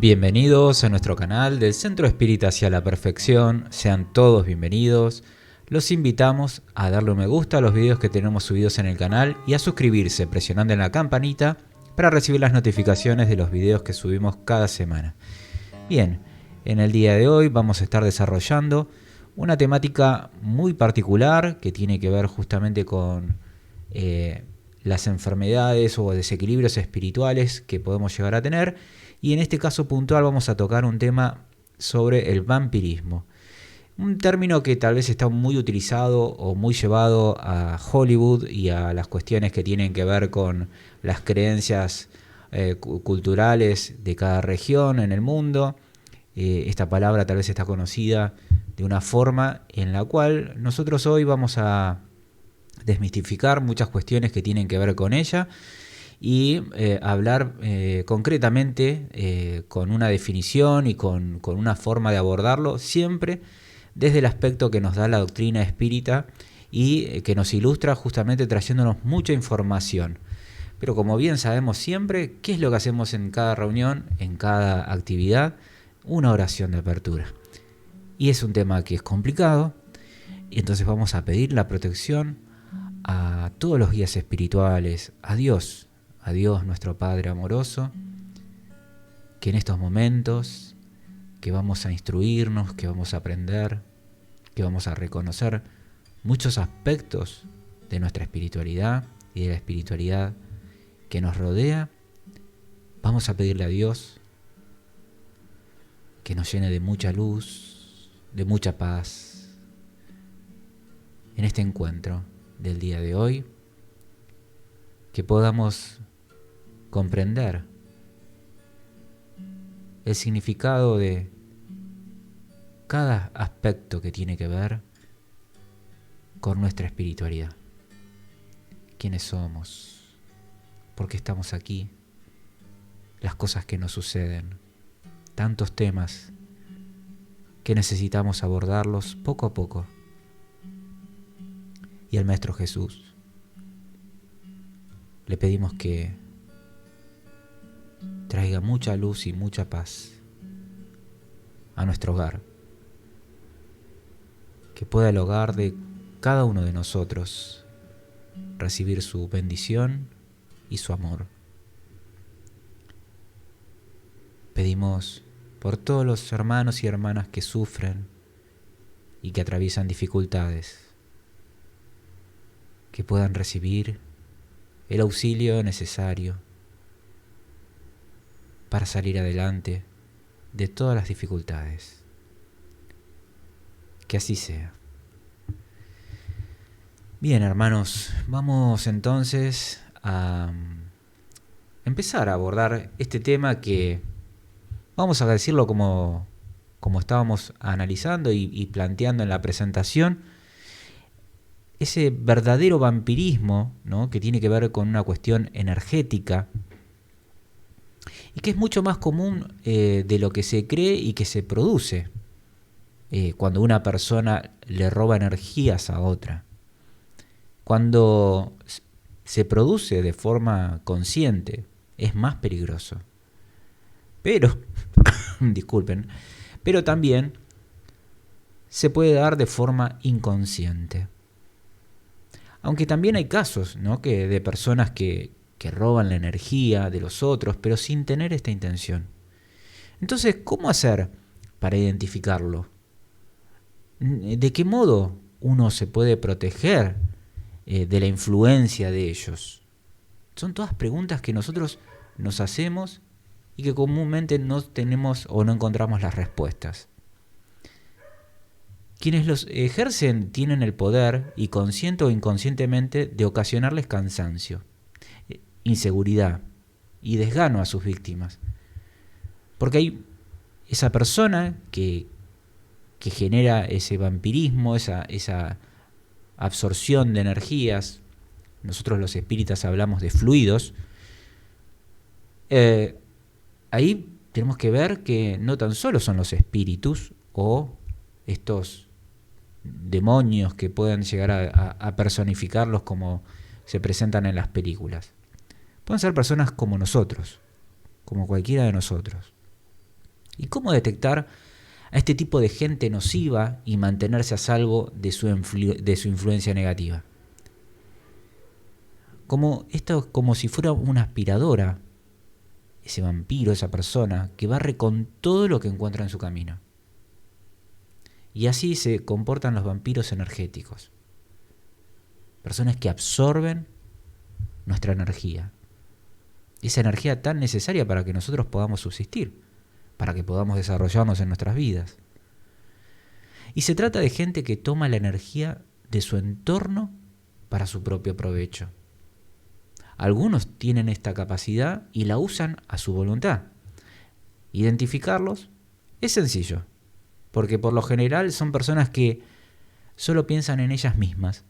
Bienvenidos a nuestro canal del Centro Espírita hacia la Perfección. Sean todos bienvenidos. Los invitamos a darle un me gusta a los videos que tenemos subidos en el canal y a suscribirse presionando en la campanita para recibir las notificaciones de los videos que subimos cada semana. Bien, en el día de hoy vamos a estar desarrollando una temática muy particular que tiene que ver justamente con las enfermedades o desequilibrios espirituales que podemos llegar a tener. Y en este caso puntual vamos a tocar un tema sobre el vampirismo. Un término que tal vez está muy utilizado o muy llevado a Hollywood y a las cuestiones que tienen que ver con las creencias culturales de cada región en el mundo. Esta palabra tal vez está conocida de una forma en la cual nosotros hoy vamos a desmistificar muchas cuestiones que tienen que ver con ella y hablar concretamente con una definición y con una forma de abordarlo, siempre desde el aspecto que nos da la doctrina espírita y que nos ilustra justamente trayéndonos mucha información. Pero como bien sabemos siempre, ¿qué es lo que hacemos en cada reunión, en cada actividad? Una oración de apertura. Y es un tema que es complicado, y entonces vamos a pedir la protección a todos los guías espirituales, a Dios nuestro Padre amoroso, que en estos momentos que vamos a instruirnos, que vamos a aprender, que vamos a reconocer muchos aspectos de nuestra espiritualidad y de la espiritualidad que nos rodea, vamos a pedirle a Dios que nos llene de mucha luz, de mucha paz en este encuentro del día de hoy, que podamos comprender el significado de cada aspecto que tiene que ver con nuestra espiritualidad. ¿Quiénes somos? ¿Por qué estamos aquí? Las cosas que nos suceden. Tantos temas que necesitamos abordarlos poco a poco. Y al Maestro Jesús le pedimos que traiga mucha luz y mucha paz a nuestro hogar, que pueda el hogar de cada uno de nosotros recibir su bendición y su amor. Pedimos por todos los hermanos y hermanas que sufren y que atraviesan dificultades, que puedan recibir el auxilio necesario para salir adelante de todas las dificultades. Que así sea. Bien, hermanos, vamos entonces a empezar a abordar este tema que vamos a decirlo como estábamos analizando y planteando en la presentación. Ese verdadero vampirismo, ¿no?, que tiene que ver con una cuestión energética y que es mucho más común de lo que se cree y que se produce cuando una persona le roba energías a otra. Cuando se produce de forma consciente es más peligroso. Pero, disculpen, pero también se puede dar de forma inconsciente. Aunque también hay casos, ¿no?, de personas que roban la energía de los otros, pero sin tener esta intención. Entonces, ¿cómo hacer para identificarlo? ¿De qué modo uno se puede proteger de la influencia de ellos? Son todas preguntas que nosotros nos hacemos y que comúnmente no tenemos o no encontramos las respuestas. Quienes los ejercen tienen el poder, y consciente o inconscientemente, de ocasionarles cansancio, inseguridad y desgano a sus víctimas. Porque hay esa persona que genera ese vampirismo, esa absorción de energías. Nosotros los espíritas hablamos de fluidos. Ahí tenemos que ver que no tan solo son los espíritus o estos demonios que pueden llegar a personificarlos como se presentan en las películas. Pueden ser personas como nosotros, como cualquiera de nosotros. ¿Y cómo detectar a este tipo de gente nociva y mantenerse a salvo de su influencia negativa? Como si fuera una aspiradora, ese vampiro, esa persona, que barre con todo lo que encuentra en su camino. Y así se comportan los vampiros energéticos. Personas que absorben nuestra energía. Esa energía tan necesaria para que nosotros podamos subsistir, para que podamos desarrollarnos en nuestras vidas. Y se trata de gente que toma la energía de su entorno para su propio provecho. Algunos tienen esta capacidad y la usan a su voluntad. Identificarlos es sencillo, porque por lo general son personas que solo piensan en ellas mismas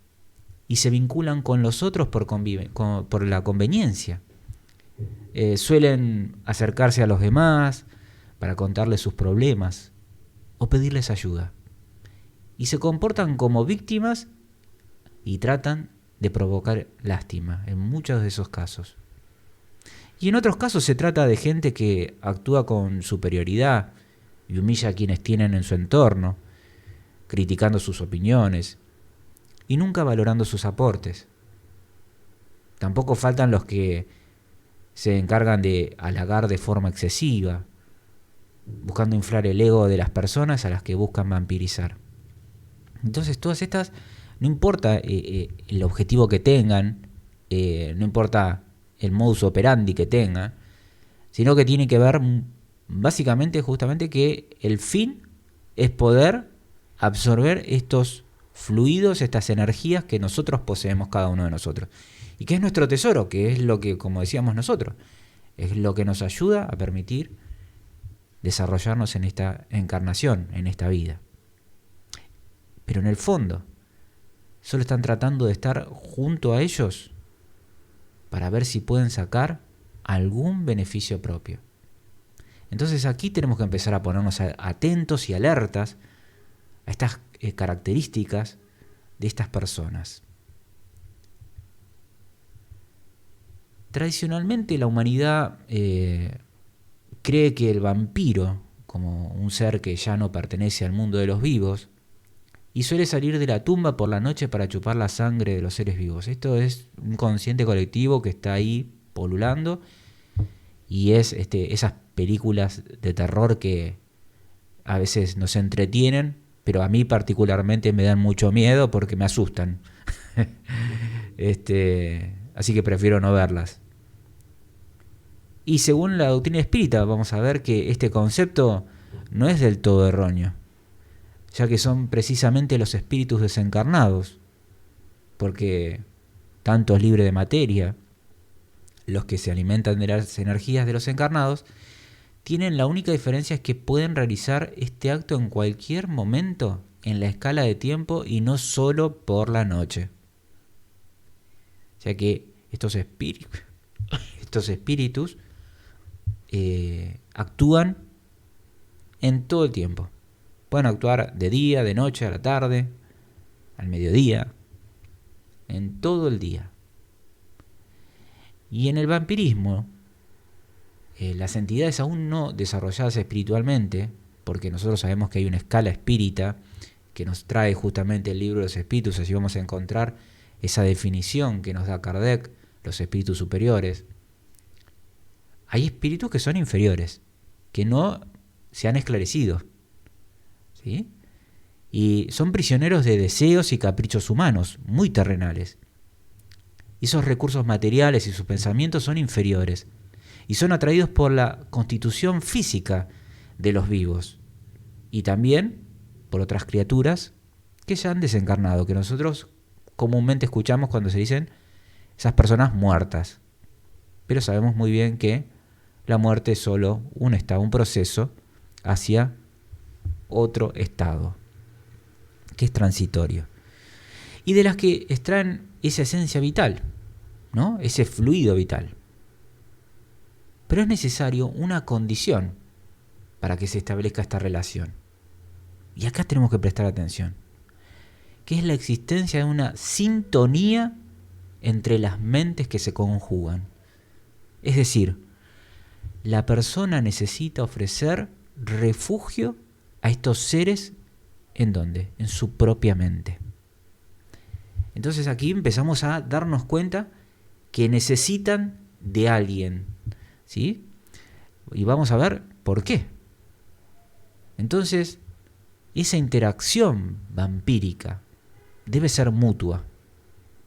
y se vinculan con los otros por la conveniencia. Suelen acercarse a los demás para contarles sus problemas o pedirles ayuda. Y se comportan como víctimas y tratan de provocar lástima en muchos de esos casos. Y en otros casos se trata de gente que actúa con superioridad y humilla a quienes tienen en su entorno, criticando sus opiniones y nunca valorando sus aportes. Tampoco faltan los que se encargan de halagar de forma excesiva, buscando inflar el ego de las personas a las que buscan vampirizar. Entonces todas estas, no importa el objetivo que tengan, no importa el modus operandi que tengan, sino que tiene que ver básicamente justamente que el fin es poder absorber estos fluidos, estas energías que nosotros poseemos cada uno de nosotros. Y que es nuestro tesoro, que es lo que, como decíamos nosotros, es lo que nos ayuda a permitir desarrollarnos en esta encarnación, en esta vida. Pero en el fondo, solo están tratando de estar junto a ellos para ver si pueden sacar algún beneficio propio. Entonces aquí tenemos que empezar a ponernos atentos y alertas a estas características de estas personas. Tradicionalmente la humanidad cree que el vampiro, como un ser que ya no pertenece al mundo de los vivos, y suele salir de la tumba por la noche para chupar la sangre de los seres vivos. Esto es un consciente colectivo que está ahí polulando y es esas películas de terror que a veces nos entretienen, pero a mí particularmente me dan mucho miedo porque me asustan. Así que prefiero no verlas. Y según la doctrina espírita vamos a ver que este concepto no es del todo erróneo, ya que son precisamente los espíritus desencarnados, porque tantos libres de materia, los que se alimentan de las energías de los encarnados, tienen la única diferencia es que pueden realizar este acto en cualquier momento en la escala de tiempo y no solo por la noche. O sea que estos espíritus actúan en todo el tiempo. Pueden actuar de día, de noche, a la tarde, al mediodía, en todo el día. Y en el vampirismo, las entidades aún no desarrolladas espiritualmente, porque nosotros sabemos que hay una escala espírita que nos trae justamente el libro de los espíritus, así vamos a encontrar esa definición que nos da Kardec, los espíritus superiores. Hay espíritus que son inferiores, que no se han esclarecido, ¿sí? Y son prisioneros de deseos y caprichos humanos, muy terrenales. Y esos recursos materiales y sus pensamientos son inferiores, y son atraídos por la constitución física de los vivos, y también por otras criaturas que ya han desencarnado, que nosotros comúnmente escuchamos cuando se dicen esas personas muertas. Pero sabemos muy bien que la muerte es solo un estado, un proceso hacia otro estado, que es transitorio. Y de las que extraen esa esencia vital, ¿no? Ese fluido vital. Pero es necesario una condición para que se establezca esta relación. Y acá tenemos que prestar atención, que es la existencia de una sintonía entre las mentes que se conjugan. Es decir, la persona necesita ofrecer refugio a estos seres, ¿en dónde? En su propia mente. Entonces aquí empezamos a darnos cuenta que necesitan de alguien, ¿sí? Y vamos a ver por qué. Entonces, esa interacción vampírica debe ser mutua,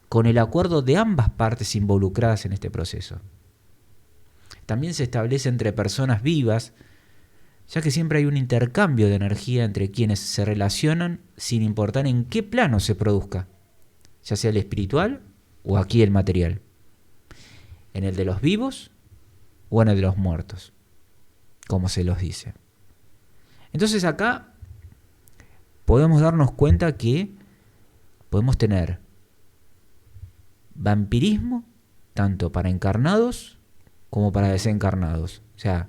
con el acuerdo de ambas partes involucradas en este proceso. También se establece entre personas vivas, ya que siempre hay un intercambio de energía entre quienes se relacionan sin importar en qué plano se produzca, ya sea el espiritual o aquí el material, en el de los vivos o en el de los muertos, como se los dice. Entonces acá podemos darnos cuenta que podemos tener vampirismo tanto para encarnados como para desencarnados. O sea,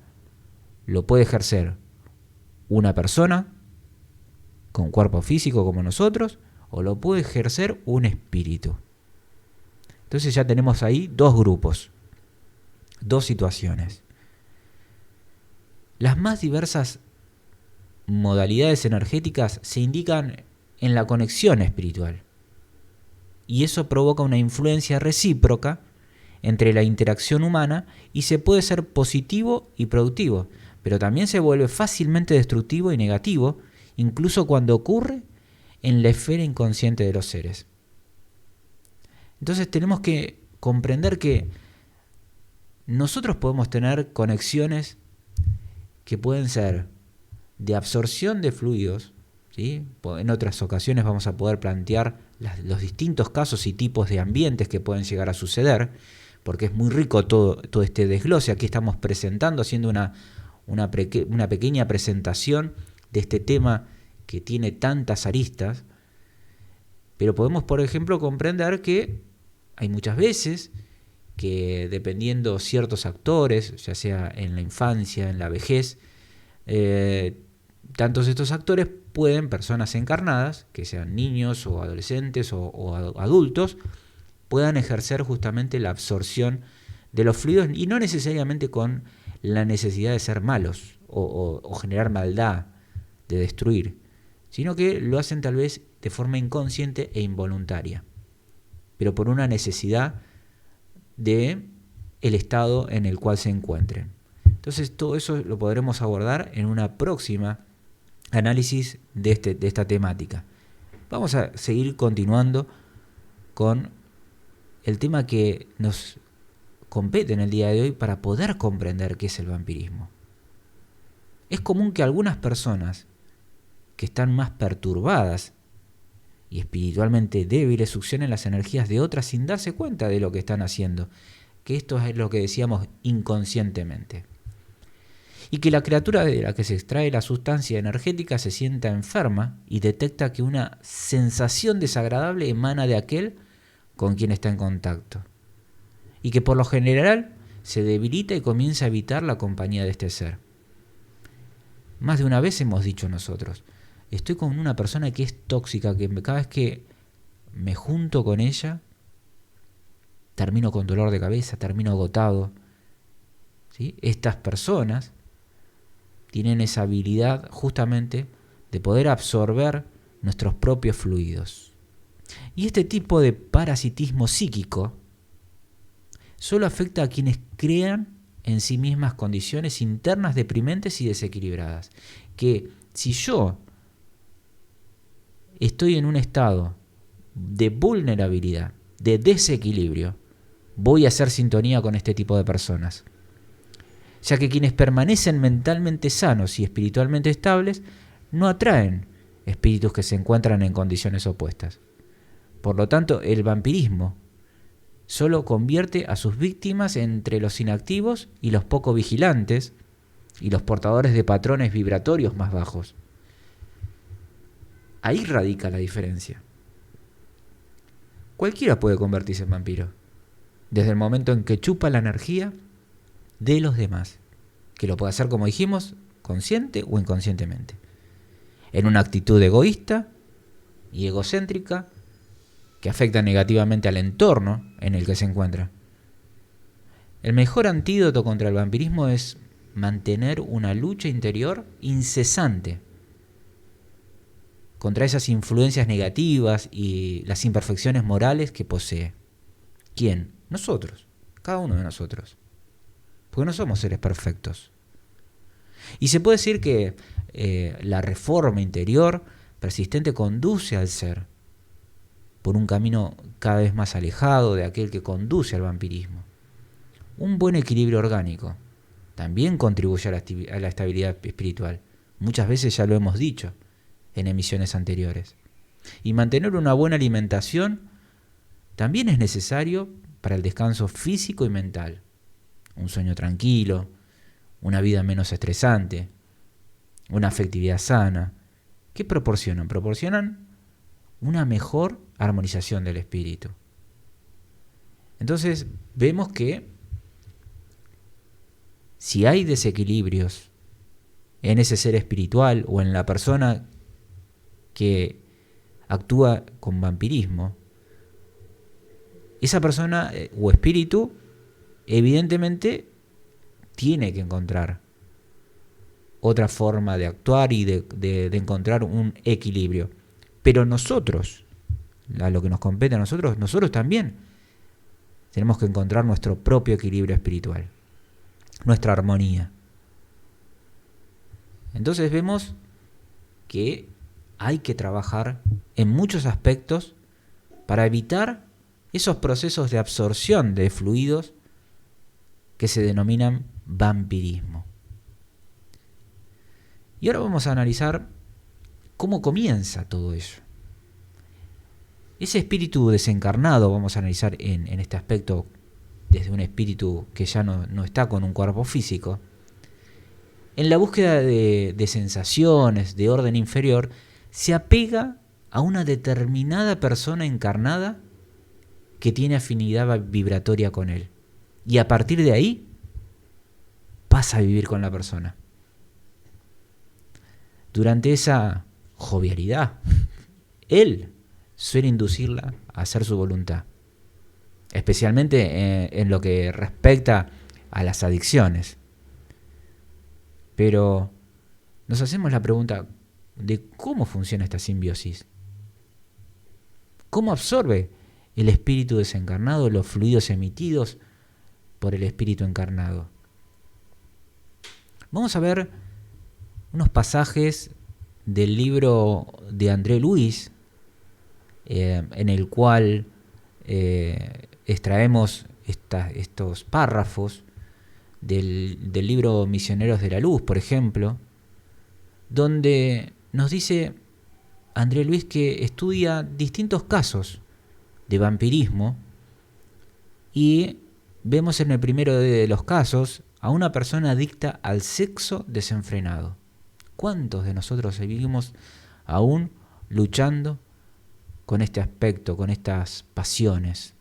lo puede ejercer una persona con cuerpo físico como nosotros, o lo puede ejercer un espíritu. Entonces ya tenemos ahí dos grupos, dos situaciones. Las más diversas modalidades energéticas se indican en la conexión espiritual, y eso provoca una influencia recíproca entre la interacción humana y se puede ser positivo y productivo, pero también se vuelve fácilmente destructivo y negativo, incluso cuando ocurre en la esfera inconsciente de los seres. Entonces tenemos que comprender que nosotros podemos tener conexiones que pueden ser de absorción de fluidos, ¿sí? En otras ocasiones vamos a poder plantear los distintos casos y tipos de ambientes que pueden llegar a suceder, porque es muy rico todo este desglose. Aquí estamos presentando, haciendo una pequeña presentación de este tema que tiene tantas aristas, pero podemos, por ejemplo, comprender que hay muchas veces que, dependiendo ciertos actores, ya sea en la infancia, en la vejez, tantos estos actores personas encarnadas, que sean niños o adolescentes o adultos, puedan ejercer justamente la absorción de los fluidos, y no necesariamente con la necesidad de ser malos o generar maldad, de destruir, sino que lo hacen tal vez de forma inconsciente e involuntaria, pero por una necesidad de el estado en el cual se encuentren. Entonces todo eso lo podremos abordar en una próxima análisis de esta temática. Vamos a seguir continuando con el tema que nos compete en el día de hoy para poder comprender qué es el vampirismo. Es común que algunas personas que están más perturbadas y espiritualmente débiles succionen las energías de otras sin darse cuenta de lo que están haciendo, que esto es lo que decíamos inconscientemente. Y que la criatura de la que se extrae la sustancia energética se sienta enferma y detecta que una sensación desagradable emana de aquel con quien está en contacto, y que por lo general se debilita y comienza a evitar la compañía de este ser. Más de una vez hemos dicho nosotros, estoy con una persona que es tóxica, que cada vez que me junto con ella, termino con dolor de cabeza, termino agotado, ¿sí? Estas personas tienen esa habilidad justamente de poder absorber nuestros propios fluidos. Y este tipo de parasitismo psíquico solo afecta a quienes crean en sí mismas condiciones internas deprimentes y desequilibradas. Que si yo estoy en un estado de vulnerabilidad, de desequilibrio, voy a hacer sintonía con este tipo de personas. Ya que quienes permanecen mentalmente sanos y espiritualmente estables no atraen espíritus que se encuentran en condiciones opuestas. Por lo tanto, el vampirismo solo convierte a sus víctimas entre los inactivos y los poco vigilantes y los portadores de patrones vibratorios más bajos. Ahí radica la diferencia. Cualquiera puede convertirse en vampiro, desde el momento en que chupa la energía de los demás, que lo puede hacer, como dijimos, consciente o inconscientemente, en una actitud egoísta y egocéntrica que afecta negativamente al entorno en el que se encuentra. El mejor antídoto contra el vampirismo es mantener una lucha interior incesante contra esas influencias negativas y las imperfecciones morales que posee. ¿Quién? Nosotros, cada uno de nosotros. Porque no somos seres perfectos. Y se puede decir que la reforma interior persistente conduce al ser por un camino cada vez más alejado de aquel que conduce al vampirismo. Un buen equilibrio orgánico también contribuye a la estabilidad espiritual. Muchas veces ya lo hemos dicho en emisiones anteriores. Y mantener una buena alimentación también es necesario para el descanso físico y mental. Un sueño tranquilo, una vida menos estresante, una afectividad sana. ¿Qué proporcionan? Proporcionan una mejor armonización del espíritu. Entonces vemos que si hay desequilibrios en ese ser espiritual o en la persona que actúa con vampirismo, esa persona o espíritu evidentemente tiene que encontrar otra forma de actuar y de encontrar un equilibrio. Pero nosotros, a lo que nos compete a nosotros también tenemos que encontrar nuestro propio equilibrio espiritual, nuestra armonía. Entonces vemos que hay que trabajar en muchos aspectos para evitar esos procesos de absorción de fluidos que se denominan vampirismo. Y ahora vamos a analizar cómo comienza todo eso. Ese espíritu desencarnado, vamos a analizar en este aspecto desde un espíritu que ya no está con un cuerpo físico, en la búsqueda de sensaciones, de orden inferior, se apega a una determinada persona encarnada que tiene afinidad vibratoria con él. Y a partir de ahí pasa a vivir con la persona. Durante esa jovialidad, él suele inducirla a hacer su voluntad, especialmente en lo que respecta a las adicciones. Pero nos hacemos la pregunta de cómo funciona esta simbiosis. ¿Cómo absorbe el espíritu desencarnado los fluidos emitidos por el espíritu encarnado? Vamos a ver unos pasajes del libro de André Luis, en el cual extraemos estos párrafos del libro Misioneros de la Luz, por ejemplo, donde nos dice André Luis que estudia distintos casos de vampirismo y vemos en el primero de los casos a una persona adicta al sexo desenfrenado. ¿Cuántos de nosotros seguimos aún luchando con este aspecto, con estas pasiones?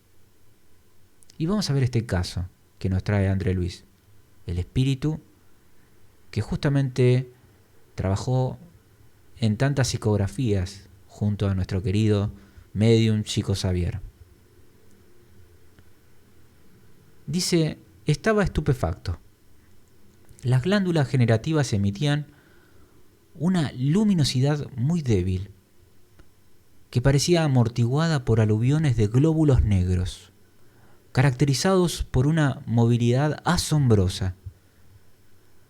Y vamos a ver este caso que nos trae André Luis. El espíritu que justamente trabajó en tantas psicografías junto a nuestro querido medium Chico Xavier. Dice, estaba estupefacto. Las glándulas generativas emitían una luminosidad muy débil, que parecía amortiguada por aluviones de glóbulos negros, caracterizados por una movilidad asombrosa.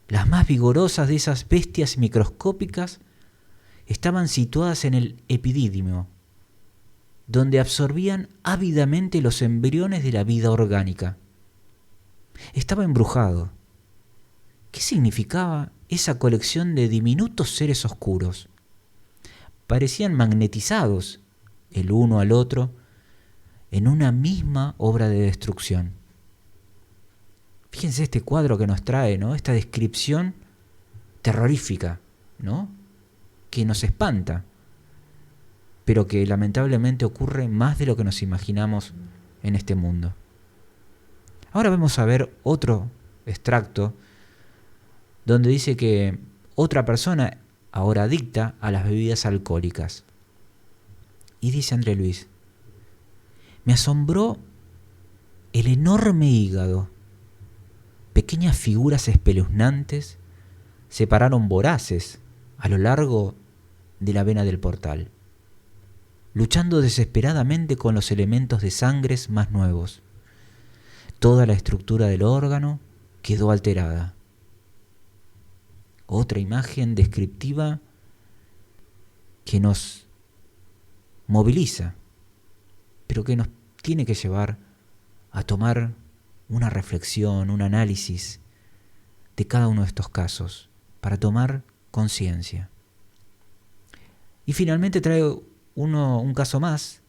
Las más vigorosas de esas bestias microscópicas estaban situadas en el epidídimo, donde absorbían ávidamente los embriones de la vida orgánica. Estaba embrujado. ¿Qué significaba esa colección de diminutos seres oscuros? Parecían magnetizados el uno al otro en una misma obra de destrucción. Fíjense este cuadro que nos trae, ¿no? Esta descripción terrorífica, ¿no? Que nos espanta, pero que lamentablemente ocurre más de lo que nos imaginamos en este mundo. Ahora vamos a ver otro extracto donde dice que otra persona ahora adicta a las bebidas alcohólicas. Y dice André Luis, me asombró el enorme hígado, pequeñas figuras espeluznantes se pararon voraces a lo largo de la vena del portal, luchando desesperadamente con los elementos de sangres más nuevos. Toda la estructura del órgano quedó alterada. Otra imagen descriptiva que nos moviliza, pero que nos tiene que llevar a tomar una reflexión, un análisis de cada uno de estos casos, para tomar conciencia. Y finalmente traigo un caso más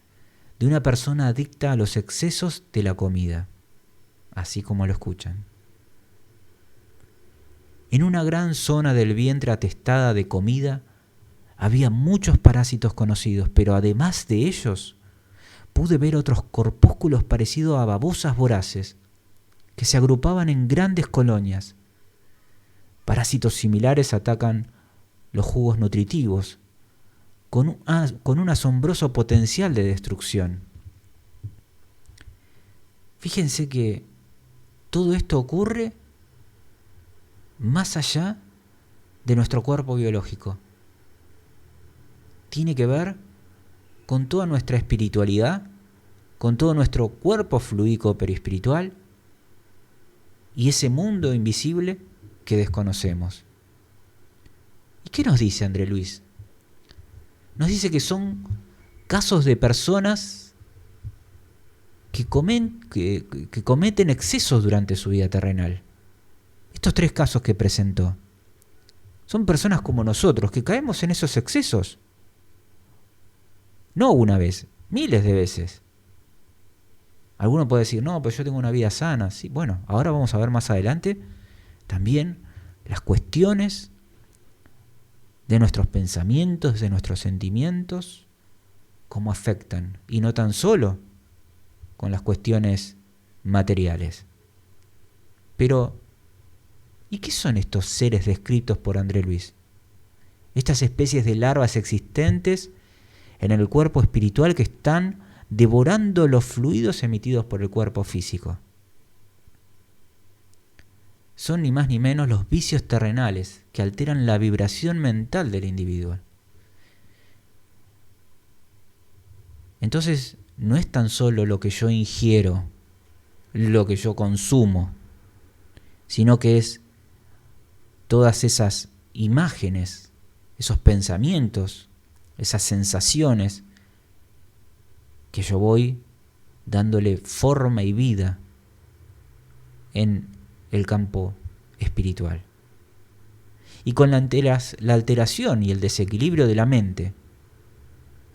de una persona adicta a los excesos de la comida, así como lo escuchan. En una gran zona del vientre atestada de comida había muchos parásitos conocidos, pero además de ellos pude ver otros corpúsculos parecidos a babosas voraces que se agrupaban en grandes colonias. Parásitos similares atacan los jugos nutritivos con un asombroso potencial de destrucción. Fíjense que todo esto ocurre más allá de nuestro cuerpo biológico. Tiene que ver con toda nuestra espiritualidad, con todo nuestro cuerpo fluídico perispiritual y ese mundo invisible que desconocemos. ¿Y qué nos dice André Luis? Nos dice que son casos de personas que cometen excesos durante su vida terrenal. Estos 3 casos que presentó son personas como nosotros que caemos en esos excesos. No una vez, miles de veces. Alguno puede decir, no, pues yo tengo una vida sana. Sí, bueno, ahora vamos a ver más adelante también las cuestiones de nuestros pensamientos, de nuestros sentimientos, cómo afectan, y no tan solo con las cuestiones materiales. Pero, ¿y qué son estos seres descritos por André Luis? Estas especies de larvas existentes en el cuerpo espiritual que están devorando los fluidos emitidos por el cuerpo físico. Son ni más ni menos los vicios terrenales que alteran la vibración mental del individuo. Entonces, no es tan solo lo que yo ingiero, lo que yo consumo, sino que es todas esas imágenes, esos pensamientos, esas sensaciones que yo voy dándole forma y vida en el campo espiritual. Y con la alteración y el desequilibrio de la mente,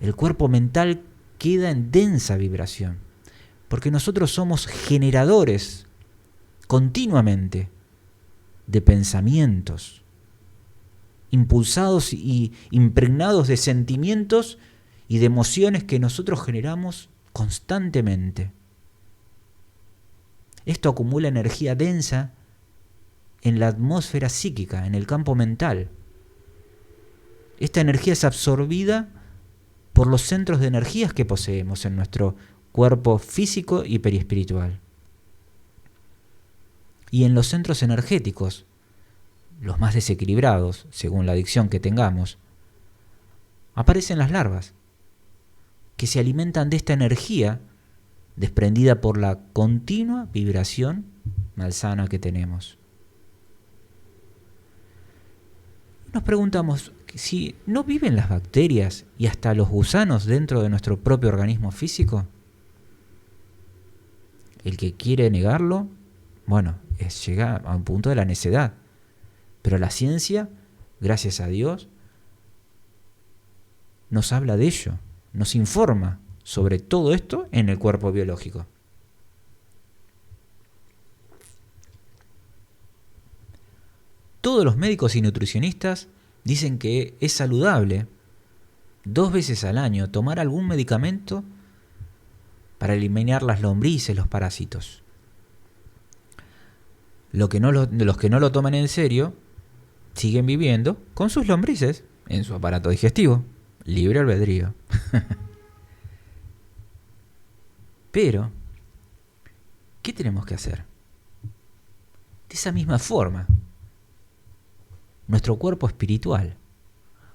el cuerpo mental queda en densa vibración, porque nosotros somos generadores continuamente de pensamientos, impulsados y impregnados de sentimientos y de emociones que nosotros generamos constantemente. Esto acumula energía densa en la atmósfera psíquica, en el campo mental. Esta energía es absorbida por los centros de energías que poseemos en nuestro cuerpo físico y perispiritual. Y en los centros energéticos, los más desequilibrados, según la adicción que tengamos, aparecen las larvas, que se alimentan de esta energía desprendida por la continua vibración malsana que tenemos. Nos preguntamos si no viven las bacterias y hasta los gusanos dentro de nuestro propio organismo físico. El que quiere negarlo, bueno, llega a un punto de la necedad. Pero la ciencia, gracias a Dios, nos habla de ello, nos informa sobre todo esto en el cuerpo biológico. Todos los médicos y nutricionistas dicen que es saludable 2 veces al año tomar algún medicamento para eliminar las lombrices, los parásitos. Los que no lo toman en serio siguen viviendo con sus lombrices en su aparato digestivo, libre albedrío. Pero, ¿qué tenemos que hacer? De esa misma forma, nuestro cuerpo espiritual,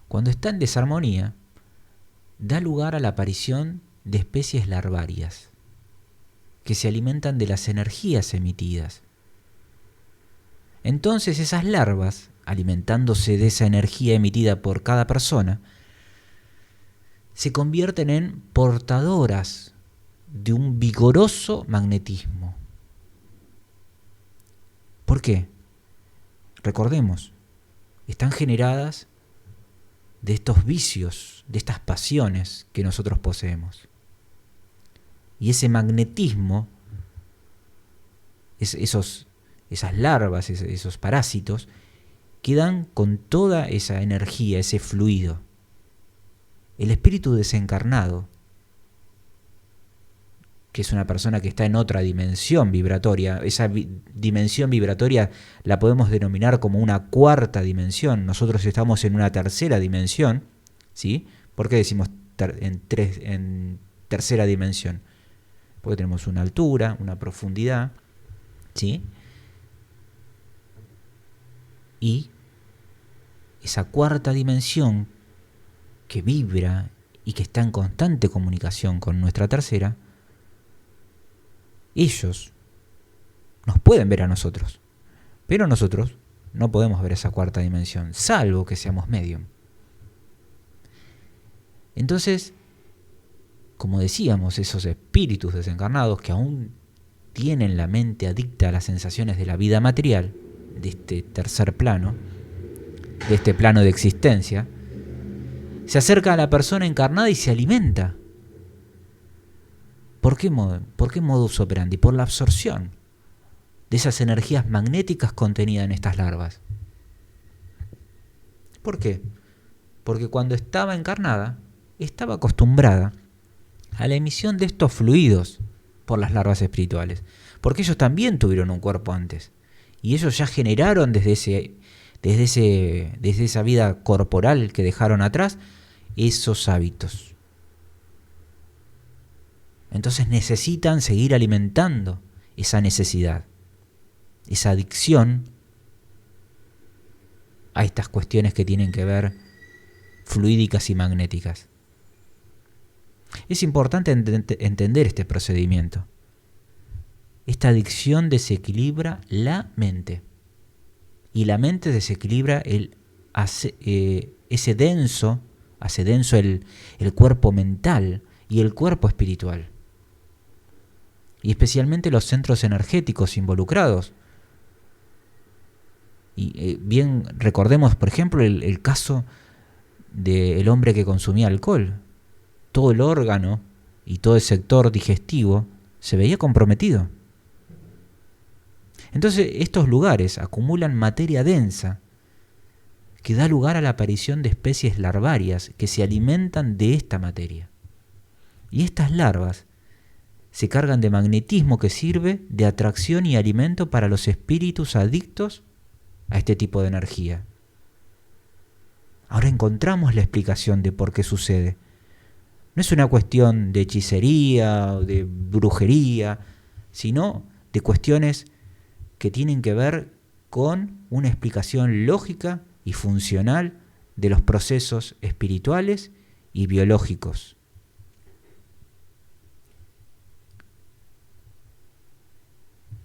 cuando está en desarmonía, da lugar a la aparición de especies larvarias que se alimentan de las energías emitidas. Entonces esas larvas, alimentándose de esa energía emitida por cada persona, se convierten en portadoras de un vigoroso magnetismo. ¿Por qué? Recordemos, están generadas de estos vicios, de estas pasiones que nosotros poseemos. Y ese magnetismo, esas larvas, esos parásitos, quedan con toda esa energía, ese fluido. El espíritu desencarnado, que es una persona que está en otra dimensión vibratoria, esa dimensión vibratoria la podemos denominar como una cuarta dimensión. Nosotros estamos en una tercera dimensión, ¿sí? ¿Por qué decimos en tercera dimensión? Porque tenemos una altura, una profundidad, ¿sí? Y esa cuarta dimensión que vibra y que está en constante comunicación con nuestra tercera, ellos nos pueden ver a nosotros, pero nosotros no podemos ver esa cuarta dimensión, salvo que seamos medium. Entonces, como decíamos, esos espíritus desencarnados que aún tienen la mente adicta a las sensaciones de la vida material, de este tercer plano, de este plano de existencia, se acerca a la persona encarnada y se alimenta. ¿Por qué modus operandi? Por la absorción de esas energías magnéticas contenidas en estas larvas. ¿Por qué? Porque cuando estaba encarnada, estaba acostumbrada a la emisión de estos fluidos por las larvas espirituales. Porque ellos también tuvieron un cuerpo antes. Y ellos ya generaron desde esa vida corporal que dejaron atrás, esos hábitos. Entonces necesitan seguir alimentando esa necesidad, esa adicción a estas cuestiones que tienen que ver fluídicas y magnéticas. Es importante entender este procedimiento. Esta adicción desequilibra la mente. Y la mente desequilibra hace denso el cuerpo mental y el cuerpo espiritual. Y especialmente los centros energéticos involucrados. Y bien, recordemos, por ejemplo, el caso del hombre que consumía alcohol. Todo el órgano y todo el sector digestivo se veía comprometido. Entonces, estos lugares acumulan materia densa que da lugar a la aparición de especies larvarias que se alimentan de esta materia. Y estas larvas se cargan de magnetismo que sirve de atracción y alimento para los espíritus adictos a este tipo de energía. Ahora encontramos la explicación de por qué sucede. No es una cuestión de hechicería o de brujería, sino de cuestiones que tienen que ver con una explicación lógica y funcional de los procesos espirituales y biológicos.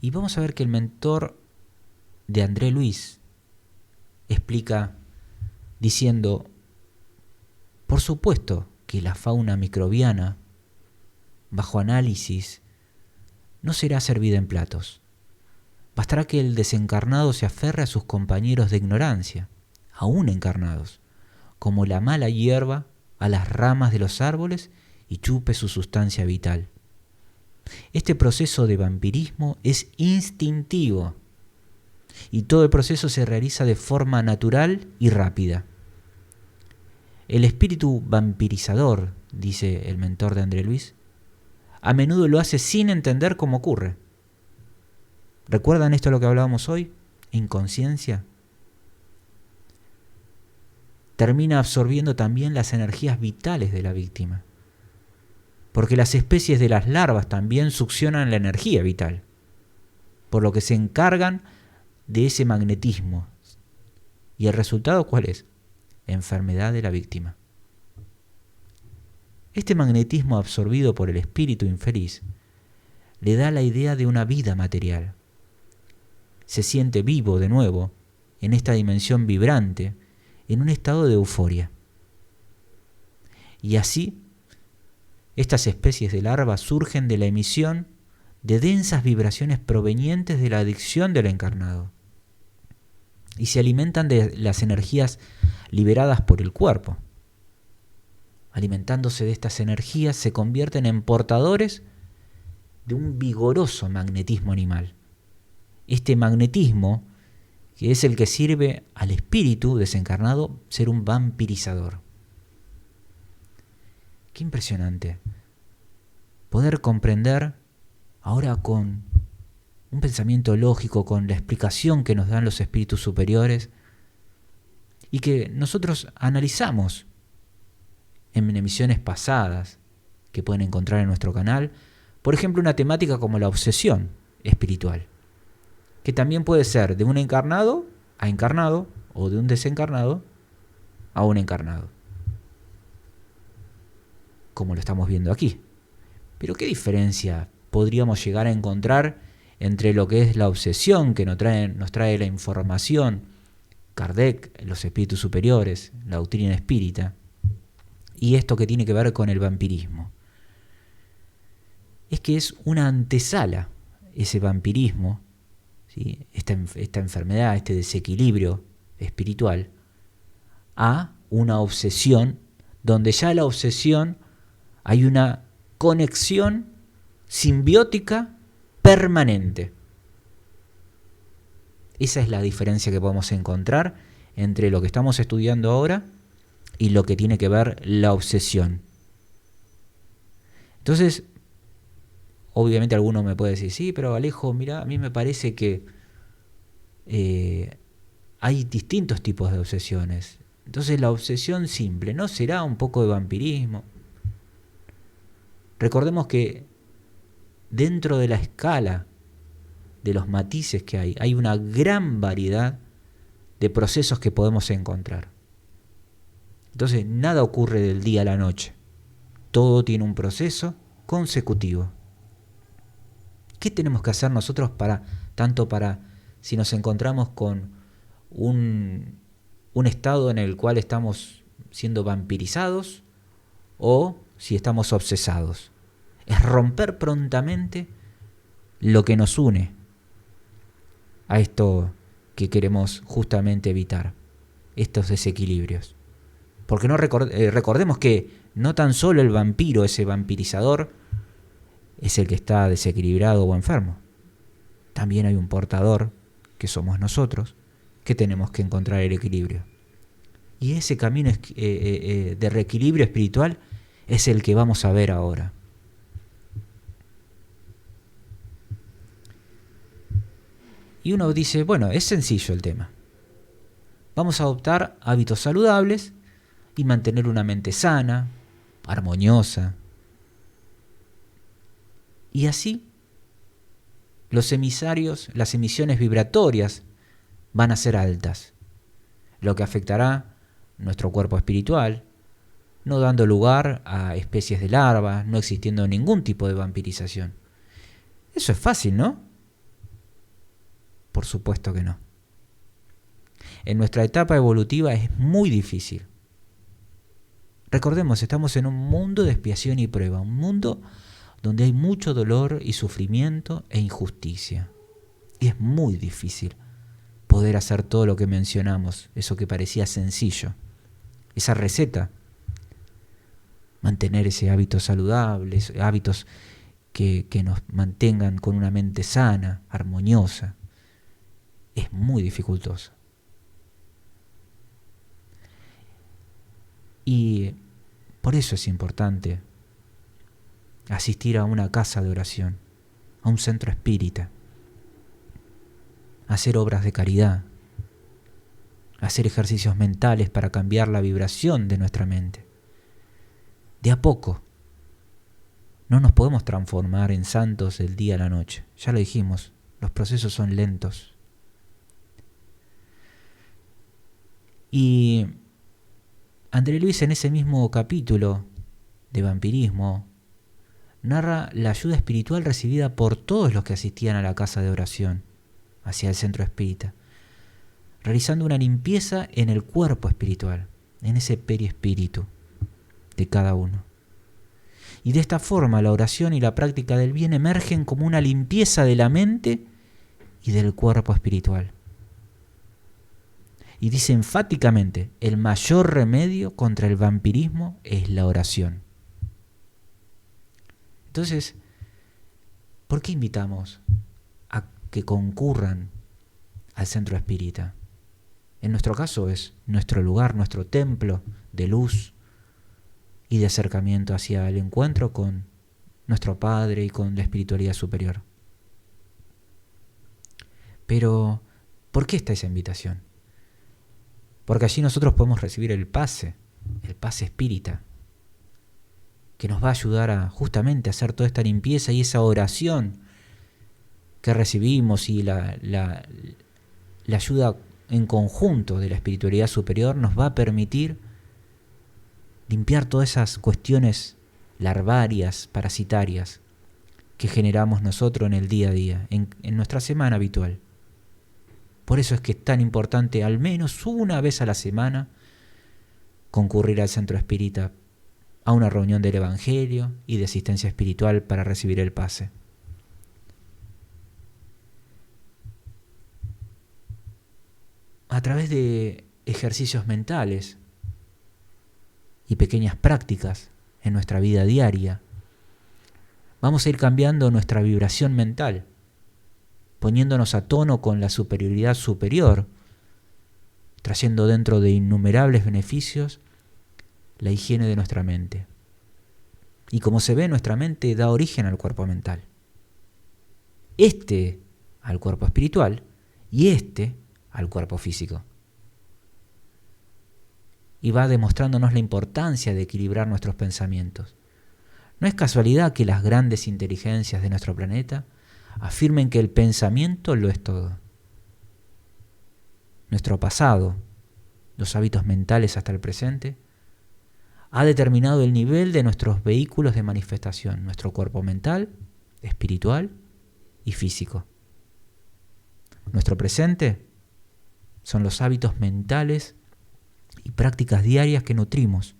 Y vamos a ver que el mentor de André Luis explica diciendo, por supuesto que la fauna microbiana, bajo análisis, no será servida en platos. Bastará que el desencarnado se aferre a sus compañeros de ignorancia, aún encarnados, como la mala hierba a las ramas de los árboles y chupe su sustancia vital. Este proceso de vampirismo es instintivo y todo el proceso se realiza de forma natural y rápida. El espíritu vampirizador, dice el mentor de André Luis, a menudo lo hace sin entender cómo ocurre. ¿Recuerdan esto de lo que hablábamos hoy? Inconsciencia. Termina absorbiendo también las energías vitales de la víctima. Porque las especies de las larvas también succionan la energía vital. Por lo que se encargan de ese magnetismo. ¿Y el resultado cuál es? Enfermedad de la víctima. Este magnetismo absorbido por el espíritu infeliz le da la idea de una vida material. Se siente vivo de nuevo en esta dimensión vibrante, en un estado de euforia. Y así, estas especies de larvas surgen de la emisión de densas vibraciones provenientes de la adicción del encarnado y se alimentan de las energías liberadas por el cuerpo. Alimentándose de estas energías se convierten en portadores de un vigoroso magnetismo animal. Este magnetismo, que es el que sirve al espíritu desencarnado ser un vampirizador. Qué impresionante poder comprender ahora con un pensamiento lógico, con la explicación que nos dan los espíritus superiores y que nosotros analizamos en emisiones pasadas que pueden encontrar en nuestro canal, por ejemplo, una temática como la obsesión espiritual, que también puede ser de un encarnado a encarnado o de un desencarnado a un encarnado, como lo estamos viendo aquí. Pero ¿qué diferencia podríamos llegar a encontrar entre lo que es la obsesión que nos trae la información, Kardec, los espíritus superiores, la doctrina espírita, y esto que tiene que ver con el vampirismo? Es que es una antesala ese vampirismo, ¿sí? esta enfermedad, este desequilibrio espiritual, a una obsesión, donde ya la obsesión hay una conexión simbiótica permanente. Esa es la diferencia que podemos encontrar entre lo que estamos estudiando ahora y lo que tiene que ver la obsesión. Entonces, obviamente alguno me puede decir, sí, pero Alejo, mira, a mí me parece que hay distintos tipos de obsesiones. Entonces la obsesión simple, ¿no será un poco de vampirismo? Recordemos que dentro de la escala de los matices que hay una gran variedad de procesos que podemos encontrar. Entonces, nada ocurre del día a la noche. Todo tiene un proceso consecutivo. ¿Qué tenemos que hacer nosotros tanto para si nos encontramos con un estado en el cual estamos siendo vampirizados o si estamos obsesados? Es romper prontamente lo que nos une a esto que queremos justamente evitar, estos desequilibrios. Porque recordemos que no tan solo el vampiro, ese vampirizador, es el que está desequilibrado o enfermo. También hay un portador, que somos nosotros, que tenemos que encontrar el equilibrio. Y ese camino de reequilibrio espiritual es el que vamos a ver ahora. Y uno dice, bueno, es sencillo el tema. Vamos a adoptar hábitos saludables y mantener una mente sana, armoniosa. Y así, los emisarios, las emisiones vibratorias van a ser altas, lo que afectará nuestro cuerpo espiritual, no dando lugar a especies de larvas, no existiendo ningún tipo de vampirización. Eso es fácil, ¿no? Por supuesto que no. En nuestra etapa evolutiva es muy difícil. Recordemos, estamos en un mundo de expiación y prueba, un mundo donde hay mucho dolor y sufrimiento e injusticia. Y es muy difícil poder hacer todo lo que mencionamos, eso que parecía sencillo, esa receta. Mantener ese hábito saludable, hábitos que nos mantengan con una mente sana, armoniosa. Es muy dificultoso. Y por eso es importante asistir a una casa de oración, a un centro espírita, hacer obras de caridad, hacer ejercicios mentales para cambiar la vibración de nuestra mente. De a poco. No nos podemos transformar en santos del día a la noche. Ya lo dijimos, los procesos son lentos. Y André Luis, en ese mismo capítulo de vampirismo, narra la ayuda espiritual recibida por todos los que asistían a la casa de oración hacia el centro espírita, realizando una limpieza en el cuerpo espiritual, en ese perispíritu de cada uno. Y de esta forma la oración y la práctica del bien emergen como una limpieza de la mente y del cuerpo espiritual. Y dice enfáticamente, el mayor remedio contra el vampirismo es la oración. Entonces, ¿por qué invitamos a que concurran al centro espírita? En nuestro caso es nuestro lugar, nuestro templo de luz y de acercamiento hacia el encuentro con nuestro Padre y con la espiritualidad superior. Pero, ¿por qué está esa invitación? Porque allí nosotros podemos recibir el pase espírita, que nos va a ayudar a justamente hacer toda esta limpieza y esa oración que recibimos y la ayuda en conjunto de la espiritualidad superior nos va a permitir limpiar todas esas cuestiones larvarias, parasitarias que generamos nosotros en el día a día, en nuestra semana habitual. Por eso es que es tan importante al menos una vez a la semana concurrir al centro espírita, a una reunión del Evangelio y de asistencia espiritual para recibir el pase. A través de ejercicios mentales y pequeñas prácticas en nuestra vida diaria, vamos a ir cambiando nuestra vibración mental, poniéndonos a tono con la superioridad superior, trayendo dentro de innumerables beneficios la higiene de nuestra mente. Y como se ve, nuestra mente da origen al cuerpo mental, este al cuerpo espiritual y este al cuerpo físico. Y va demostrándonos la importancia de equilibrar nuestros pensamientos. No es casualidad que las grandes inteligencias de nuestro planeta afirmen que el pensamiento lo es todo. Nuestro pasado, los hábitos mentales hasta el presente, ha determinado el nivel de nuestros vehículos de manifestación, nuestro cuerpo mental, espiritual y físico. Nuestro presente son los hábitos mentales y prácticas diarias que nutrimos,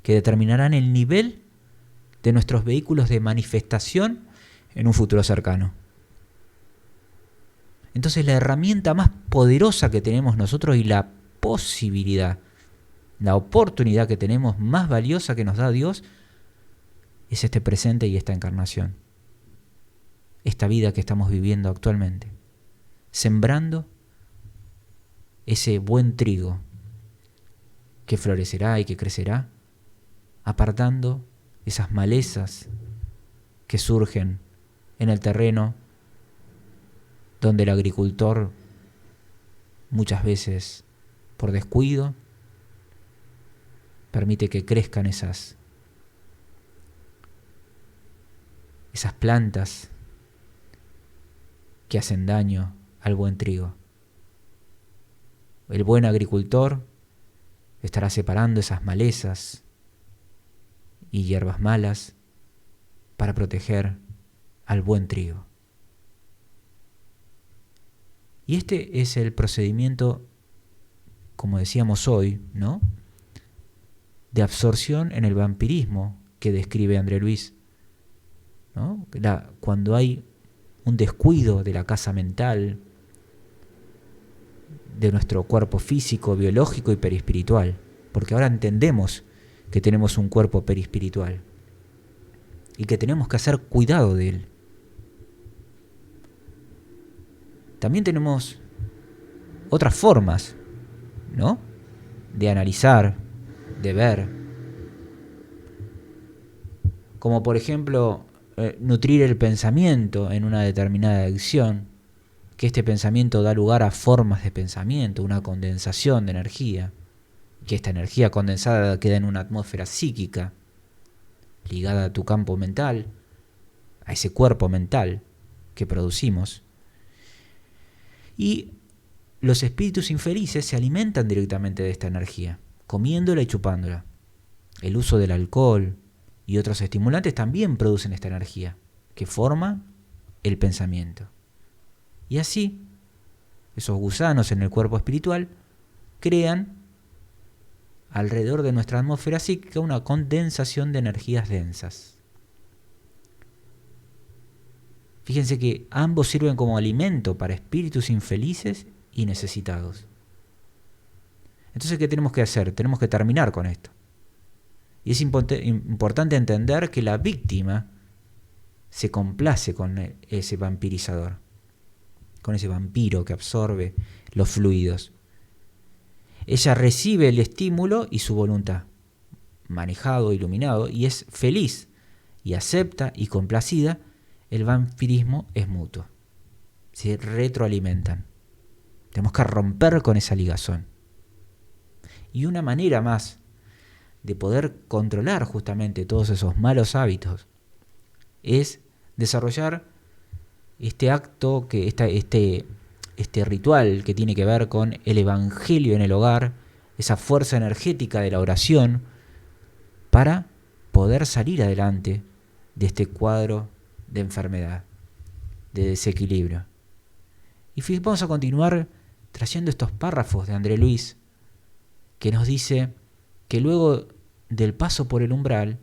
que determinarán el nivel de nuestros vehículos de manifestación en un futuro cercano. Entonces la herramienta más poderosa que tenemos nosotros y la posibilidad, la oportunidad que tenemos más valiosa que nos da Dios es este presente y esta encarnación, esta vida que estamos viviendo actualmente, sembrando ese buen trigo que florecerá y que crecerá, apartando esas malezas que surgen en el terreno donde el agricultor muchas veces por descuido permite que crezcan esas plantas que hacen daño al buen trigo. El buen agricultor estará separando esas malezas y hierbas malas para proteger al buen trigo. Y este es el procedimiento, como decíamos hoy, ¿no?, de absorción en el vampirismo que describe André Luis, ¿no? Cuando hay un descuido de la casa mental, de nuestro cuerpo físico, biológico y perispiritual, porque ahora entendemos que tenemos un cuerpo perispiritual y que tenemos que hacer cuidado de él. También tenemos otras formas, ¿no?, de analizar, de ver, como por ejemplo nutrir el pensamiento en una determinada acción, que este pensamiento da lugar a formas de pensamiento, una condensación de energía, que esta energía condensada queda en una atmósfera psíquica ligada a tu campo mental, a ese cuerpo mental que producimos. Y los espíritus infelices se alimentan directamente de esta energía, comiéndola y chupándola. El uso del alcohol y otros estimulantes también producen esta energía, que forma el pensamiento. Y así, esos gusanos en el cuerpo espiritual crean alrededor de nuestra atmósfera psíquica una condensación de energías densas. Fíjense que ambos sirven como alimento para espíritus infelices y necesitados. Entonces, ¿qué tenemos que hacer? Tenemos que terminar con esto. Y es importante entender que la víctima se complace con ese vampirizador, con ese vampiro que absorbe los fluidos. Ella recibe el estímulo y su voluntad, manejado, iluminado, y es feliz, y acepta y complacida. El vampirismo es mutuo. Se retroalimentan. Tenemos que romper con esa ligazón. Y una manera más de poder controlar justamente todos esos malos hábitos es desarrollar este acto, este ritual que tiene que ver con el evangelio en el hogar, esa fuerza energética de la oración para poder salir adelante de este cuadro de enfermedad, de desequilibrio. Y vamos a continuar trayendo estos párrafos de André Luis, que nos dice que luego del paso por el umbral,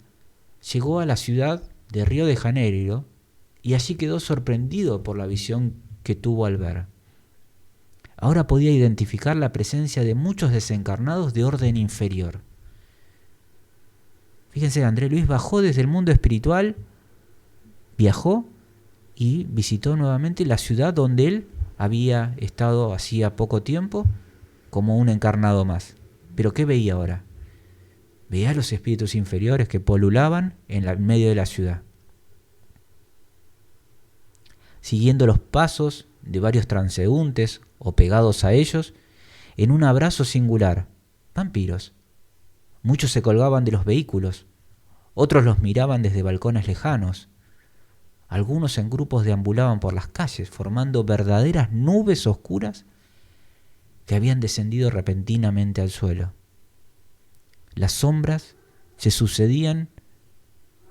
llegó a la ciudad de Río de Janeiro y allí quedó sorprendido por la visión que tuvo al ver. Ahora podía identificar la presencia de muchos desencarnados de orden inferior. Fíjense, André Luis bajó desde el mundo espiritual, viajó y visitó nuevamente la ciudad donde él había estado hacía poco tiempo como un encarnado más. ¿Pero qué veía ahora? Veía a los espíritus inferiores que polulaban en medio de la ciudad, siguiendo los pasos de varios transeúntes o pegados a ellos en un abrazo singular, vampiros. Muchos se colgaban de los vehículos, otros los miraban desde balcones lejanos. Algunos en grupos deambulaban por las calles, formando verdaderas nubes oscuras que habían descendido repentinamente al suelo. Las sombras se sucedían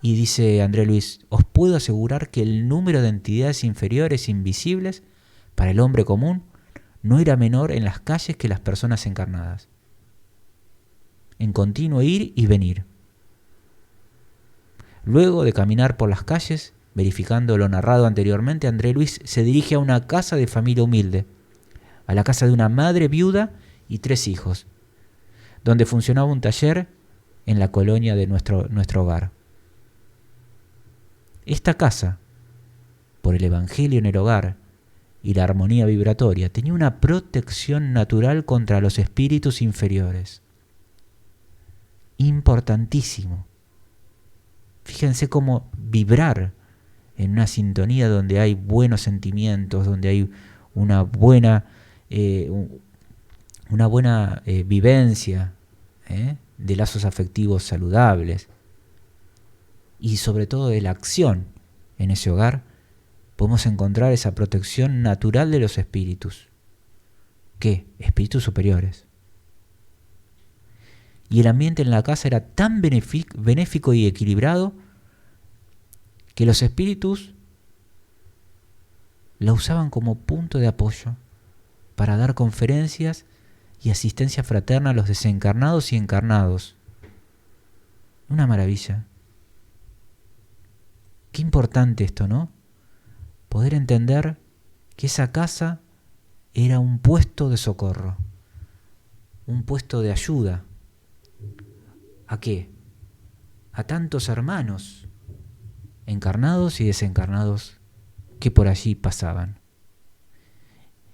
y dice André Luis, os puedo asegurar que el número de entidades inferiores invisibles para el hombre común no era menor en las calles que las personas encarnadas, en continuo ir y venir. Luego de caminar por las calles, verificando lo narrado anteriormente, André Luis se dirige a una casa de familia humilde, a la casa de una madre viuda y 3 hijos, donde funcionaba un taller en la colonia de nuestro hogar. Esta casa, por el evangelio en el hogar y la armonía vibratoria, tenía una protección natural contra los espíritus inferiores. Importantísimo. Fíjense cómo vibrar en una sintonía donde hay buenos sentimientos, donde hay una buena vivencia de lazos afectivos saludables y sobre todo de la acción en ese hogar, podemos encontrar esa protección natural de los espíritus. ¿Qué? Espíritus superiores. Y el ambiente en la casa era tan benéfico y equilibrado que los espíritus la usaban como punto de apoyo para dar conferencias y asistencia fraterna a los desencarnados y encarnados. Una maravilla. Qué importante esto, ¿no? Poder entender que esa casa era un puesto de socorro, un puesto de ayuda. ¿A qué? A tantos hermanos, encarnados y desencarnados, que por allí pasaban.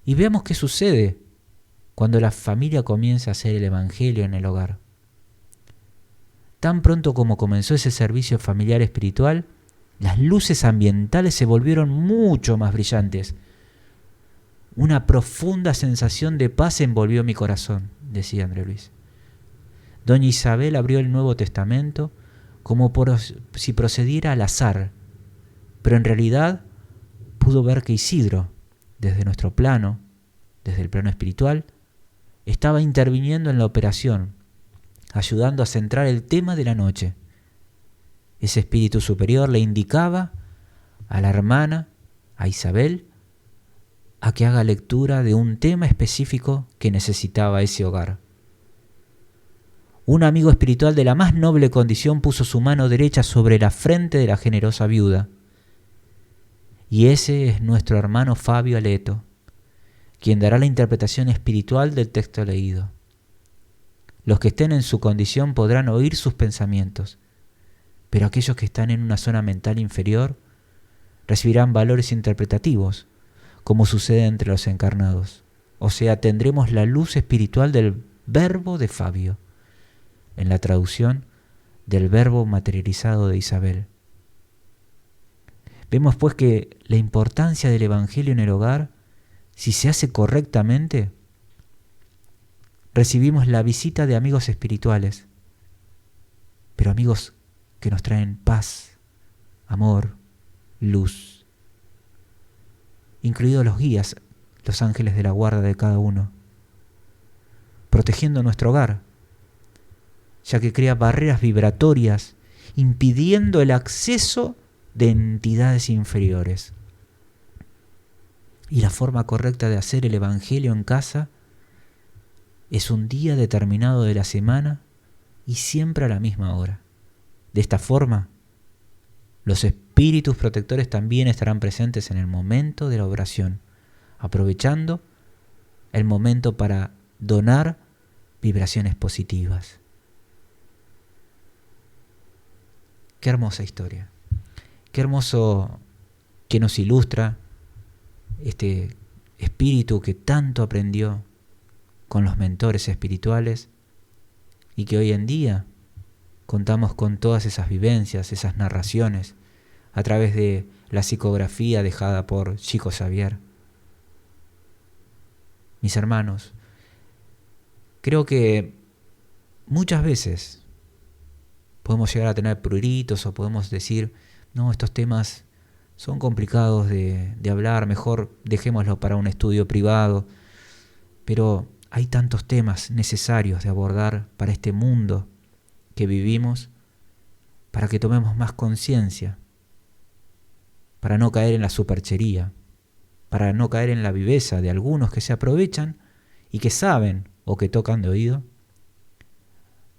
Y veamos qué sucede cuando la familia comienza a hacer el evangelio en el hogar. Tan pronto como comenzó ese servicio familiar espiritual, las luces ambientales se volvieron mucho más brillantes. Una profunda sensación de paz envolvió mi corazón, decía André Luis. Doña Isabel abrió el Nuevo Testamento como si procediera al azar, pero en realidad pudo ver que Isidro, desde nuestro plano, desde el plano espiritual, estaba interviniendo en la operación, ayudando a centrar el tema de la noche. Ese espíritu superior le indicaba a la hermana, a Isabel, a que haga lectura de un tema específico que necesitaba ese hogar. Un amigo espiritual de la más noble condición puso su mano derecha sobre la frente de la generosa viuda. Y ese es nuestro hermano Fabio Aleto, quien dará la interpretación espiritual del texto leído. Los que estén en su condición podrán oír sus pensamientos, pero aquellos que están en una zona mental inferior recibirán valores interpretativos, como sucede entre los encarnados. O sea, tendremos la luz espiritual del verbo de Fabio, en la traducción del verbo materializado de Isabel. Vemos pues que la importancia del Evangelio en el hogar, si se hace correctamente, recibimos la visita de amigos espirituales, pero amigos que nos traen paz, amor, luz, incluidos los guías, los ángeles de la guarda de cada uno, protegiendo nuestro hogar, ya que crea barreras vibratorias, impidiendo el acceso de entidades inferiores. Y la forma correcta de hacer el Evangelio en casa es un día determinado de la semana y siempre a la misma hora. De esta forma, los espíritus protectores también estarán presentes en el momento de la oración, aprovechando el momento para donar vibraciones positivas. Qué hermosa historia. Qué hermoso que nos ilustra este espíritu que tanto aprendió con los mentores espirituales y que hoy en día contamos con todas esas vivencias, esas narraciones, a través de la psicografía dejada por Chico Xavier. Mis hermanos, creo que muchas veces podemos llegar a tener pruritos o podemos decir, no, estos temas son complicados de hablar, mejor dejémoslo para un estudio privado. Pero hay tantos temas necesarios de abordar para este mundo que vivimos, para que tomemos más conciencia, para no caer en la superchería, para no caer en la viveza de algunos que se aprovechan y que saben o que tocan de oído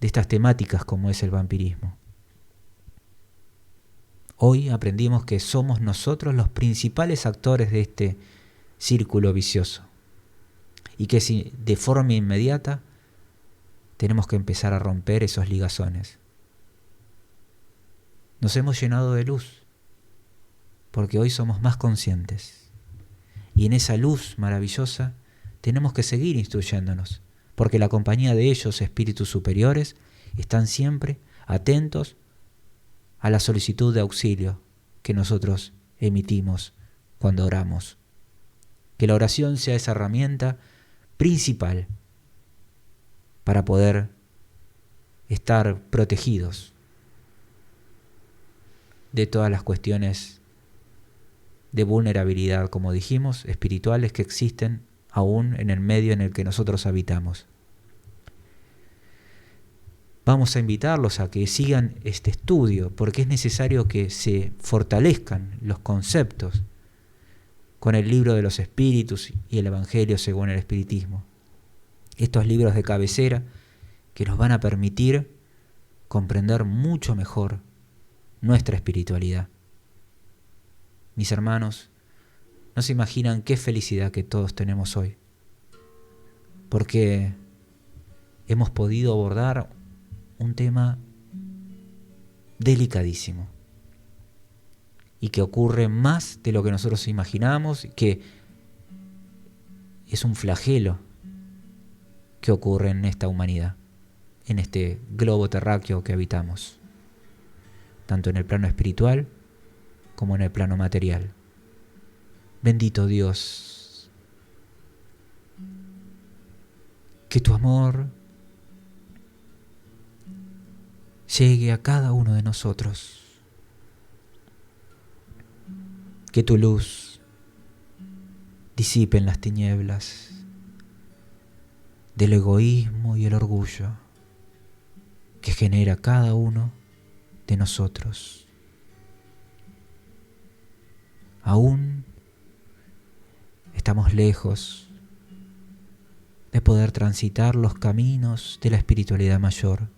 de estas temáticas como es el vampirismo. Hoy aprendimos que somos nosotros los principales actores de este círculo vicioso y que si de forma inmediata tenemos que empezar a romper esos ligazones. Nos hemos llenado de luz porque hoy somos más conscientes y en esa luz maravillosa tenemos que seguir instruyéndonos porque la compañía de ellos, espíritus superiores, están siempre atentos a la solicitud de auxilio que nosotros emitimos cuando oramos. Que la oración sea esa herramienta principal para poder estar protegidos de todas las cuestiones de vulnerabilidad, como dijimos, espirituales que existen aún en el medio en el que nosotros habitamos. Vamos a invitarlos a que sigan este estudio porque es necesario que se fortalezcan los conceptos con el libro de los espíritus y el Evangelio según el espiritismo. Estos libros de cabecera que nos van a permitir comprender mucho mejor nuestra espiritualidad. Mis hermanos, no se imaginan qué felicidad que todos tenemos hoy, porque hemos podido abordar un tema delicadísimo y que ocurre más de lo que nosotros imaginamos, que es un flagelo que ocurre en esta humanidad, en este globo terráqueo que habitamos, tanto en el plano espiritual como en el plano material. Bendito Dios, que tu amor llegue a cada uno de nosotros, que tu luz disipe en las tinieblas del egoísmo y el orgullo que genera cada uno de nosotros. Aún estamos lejos de poder transitar los caminos de la espiritualidad mayor.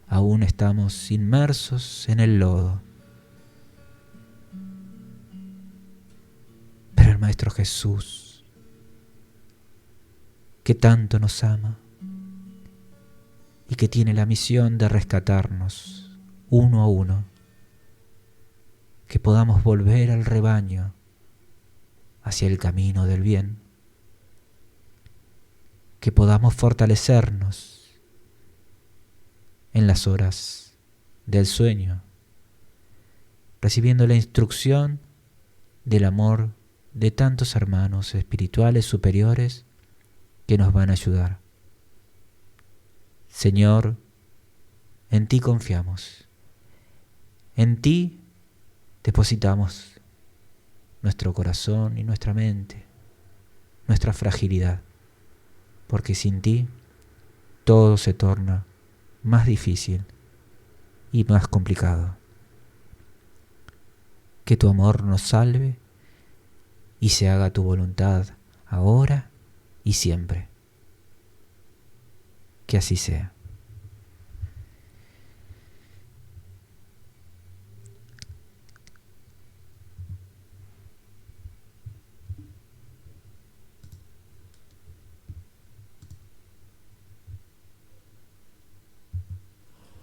Aún estamos inmersos en el lodo. Pero el Maestro Jesús, que tanto nos ama y que tiene la misión de rescatarnos uno a uno, que podamos volver al rebaño hacia el camino del bien, que podamos fortalecernos en las horas del sueño, recibiendo la instrucción del amor de tantos hermanos espirituales superiores que nos van a ayudar. Señor, en ti confiamos, en ti depositamos nuestro corazón y nuestra mente, nuestra fragilidad, porque sin ti todo se torna más difícil y más complicado. Que tu amor nos salve y se haga tu voluntad ahora y siempre. Que así sea.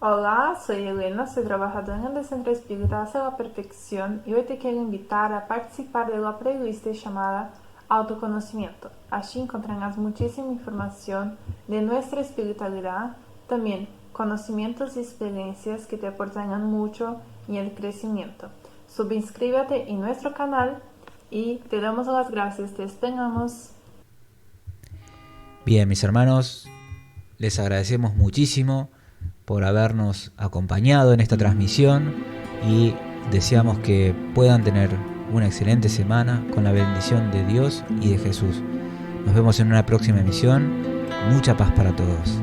Hola, soy Elena, soy trabajadora en el Centro Espírita Hacia la Perfección y hoy te quiero invitar a participar de la playlist llamada Autoconocimiento. Allí encontrarás muchísima información de nuestra espiritualidad, también conocimientos y experiencias que te aportarán mucho en el crecimiento. Suscríbete en nuestro canal y te damos las gracias, te esperamos. Bien, mis hermanos, les agradecemos muchísimo por habernos acompañado en esta transmisión y deseamos que puedan tener una excelente semana con la bendición de Dios y de Jesús. Nos vemos en una próxima emisión. Mucha paz para todos.